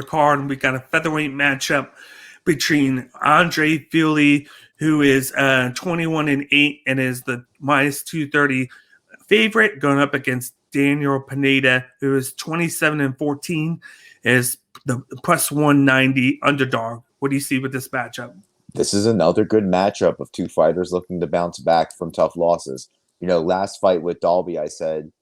card. We got a featherweight matchup between Andre Fili, who is 21-8 and is the minus 230 favorite, going up against Daniel Pineda, who is 27-14, is the plus 190 underdog. What do you see with this matchup? This is another good matchup of two fighters looking to bounce back from tough losses. Last fight with Dalby, I said,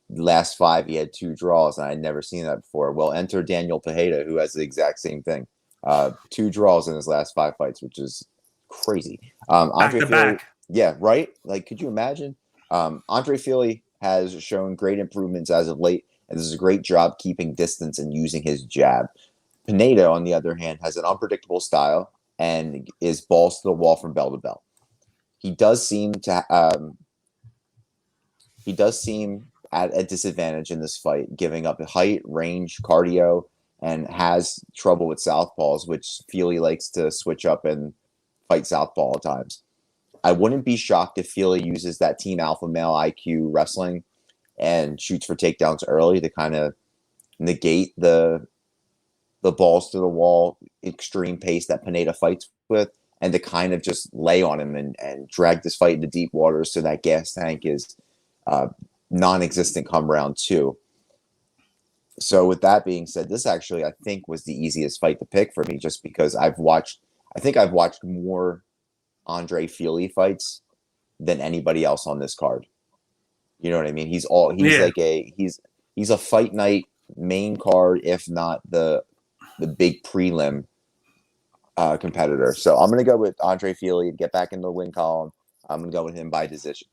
last five he had 2 draws, and I'd never seen that before. Well, enter Daniel Pineda, who has the exact same thing. 2 draws in his last 5 fights, which is crazy. Back to back. Yeah, right? Like, could you imagine? Andre Fili has shown great improvements as of late, and does a great job keeping distance and using his jab. Pineda, on the other hand, has an unpredictable style and is balls to the wall from bell to bell. He does seem at a disadvantage in this fight, giving up height, range, cardio, and has trouble with southpaws, which Fili likes to switch up and fight southpaw at times. I wouldn't be shocked if Fili uses that team alpha male IQ wrestling and shoots for takedowns early to kind of negate the balls to the wall extreme pace that Pineda fights with, and to kind of just lay on him and drag this fight into deep waters so that gas tank is non-existent come round 2. So with that being said, this actually, I think, was the easiest fight to pick for me, just because I've watched more Andre Fili fights than anybody else on this card. You know what I mean? He's a fight night main card, if not the big prelim competitor. So I'm going to go with Andre Fili to get back in the win column. I'm going to go with him by decision.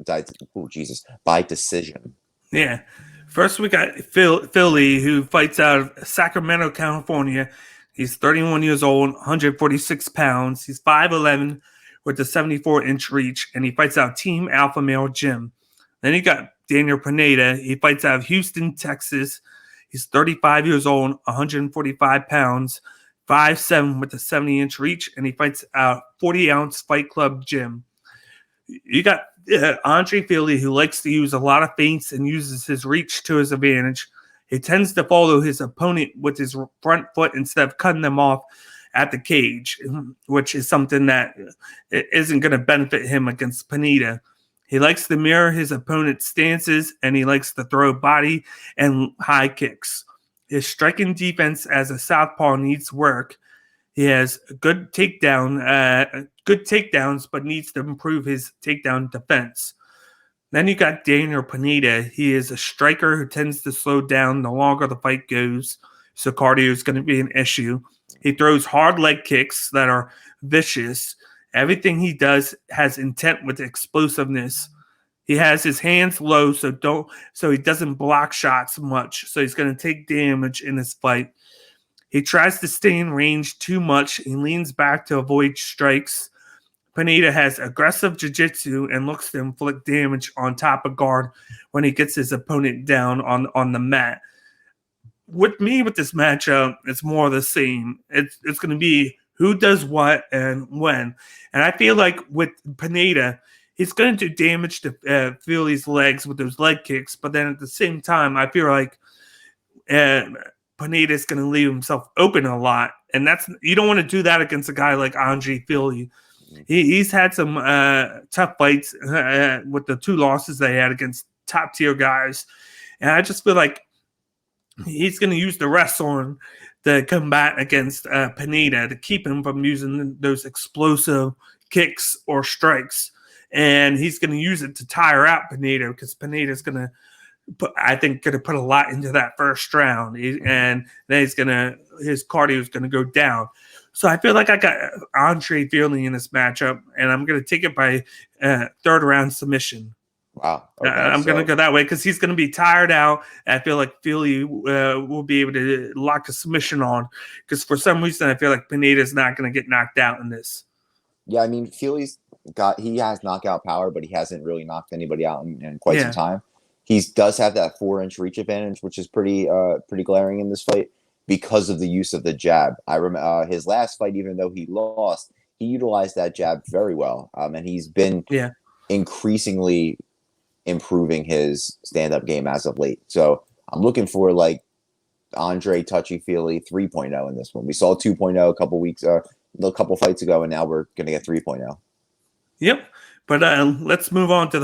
By decision. Yeah. First, we got Fili, who fights out of Sacramento, California. He's 31 years old, 146 pounds. He's 5'11", with a 74-inch reach, and he fights out Team Alpha Male Gym. Then you got Daniel Pineda. He fights out of Houston, Texas. He's 35 years old, 145 pounds, 5'7", with a 70-inch reach, and he fights out 40-ounce Fight Club Gym. You got Andre Fili, who likes to use a lot of feints and uses his reach to his advantage. He tends to follow his opponent with his front foot instead of cutting them off at the cage, which is something that isn't going to benefit him against Pineda. He likes to mirror his opponent's stances, and he likes to throw body and high kicks. His striking defense as a southpaw needs work. He has good takedowns, but needs to improve his takedown defense. Then you got Daniel Pineda. He is a striker who tends to slow down the longer the fight goes, so cardio is going to be an issue. He throws hard leg kicks that are vicious. Everything he does has intent with explosiveness. He has his hands low, so he doesn't block shots much. So he's going to take damage in this fight. He tries to stay in range too much. He leans back to avoid strikes. Pineda has aggressive jiu-jitsu and looks to inflict damage on top of guard when he gets his opponent down on the mat. With this matchup, it's more of the same. It's going to be who does what and when. And I feel like with Pineda, he's going to do damage to Fili's legs with those leg kicks. But then at the same time, I feel like Pineda is going to leave himself open a lot. And you don't want to do that against a guy like Andre Fili. He's had some tough fights with the 2 losses they had against top-tier guys. And I just feel like he's going to use the wrestling to combat against Pineda to keep him from using those explosive kicks or strikes. And he's going to use it to tire out Pineda, because Pineda's going to put a lot into that first round. And then his cardio is going to go down. So I feel like I got Andre Fili in this matchup, and I'm going to take it by 3rd round submission. Wow. Okay, I'm going to go that way because he's going to be tired out. I feel like Fili will be able to lock a submission on, because for some reason I feel like Pineda is not going to get knocked out in this. Yeah, I mean, he has knockout power, but he hasn't really knocked anybody out in quite some time. He does have that 4-inch reach advantage, which is pretty glaring in this fight because of the use of the jab. I remember his last fight, even though he lost, he utilized that jab very well, and he's been increasingly improving his stand-up game as of late. So I'm looking for Andre Touchy Feely 3.0 in this one. We saw 2.0 a couple fights ago, and now we're gonna get 3.0. Yep. But let's move on to the